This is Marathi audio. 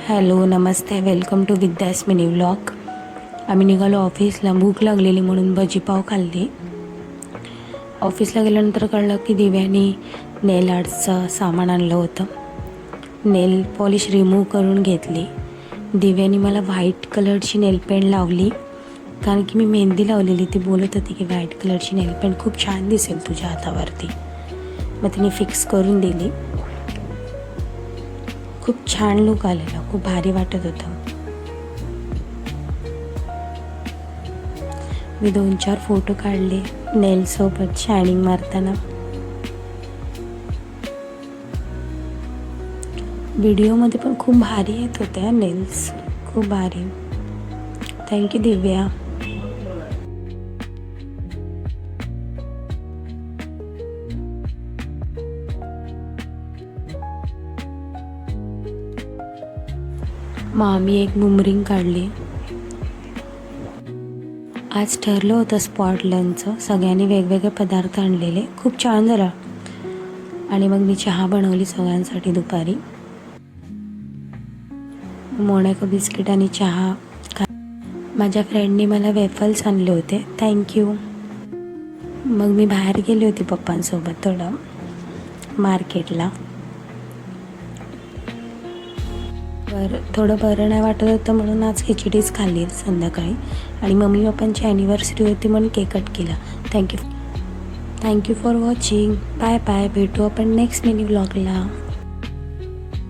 हॅलो नमस्ते, welcome to Vidya's mini vlog. आम्ही निघालो ऑफिसला. भूक लागलेली म्हणून भजीपाव खाल्ली. ऑफिसला गेल्यानंतर कळलं की दिव्याने नेल आर्टचं सामान आणलं होतं. नेल पॉलिश रिमूव्ह करून घेतली. दिव्याने मला व्हाईट कलरची नेल पेंट लावली, कारण की मी मेहंदी लावलेली. ती बोलत होती की व्हाईट कलरची नेल पेंट खूप छान दिसेल तुझ्या हातावरती. मग तिने फिक्स करून दिली. खूप छान लुक आलेला, खूप भारी वाटत होतं. मी 2-4 फोटो काढले नेलसोबत शायनिंग मारताना. व्हिडिओमध्ये पण खूप भारी येत होत्या नेल्स, खूप भारी. थँक्यू दिव्या. मग आम्ही एक बुमरिंग काढली. आज ठरलं होतं स्पॉट लंचचं. सगळ्यांनी वेगवेगळे पदार्थ आणलेले, खूप छान झालं. आणि मग मी चहा बनवली सगळ्यांसाठी दुपारी. मोनॅको बिस्किट आणि चहा माझ्या फ्रेंडने मला वेफल्स आणले होते, थँक्यू. मग मी बाहेर गेली होती पप्पांसोबत थोडं मार्केटला. थोडं बरं नाही वाटत होतं म्हणून आज खिचडीच खाल्ली संध्याकाळी. आणि मम्मी पप्पांची ॲनिव्हर्सरी होती म्हणून केक कट केला. Thank you for watching. Bye bye. भेटू आपण नेक्स्ट मिनी व्लॉगला.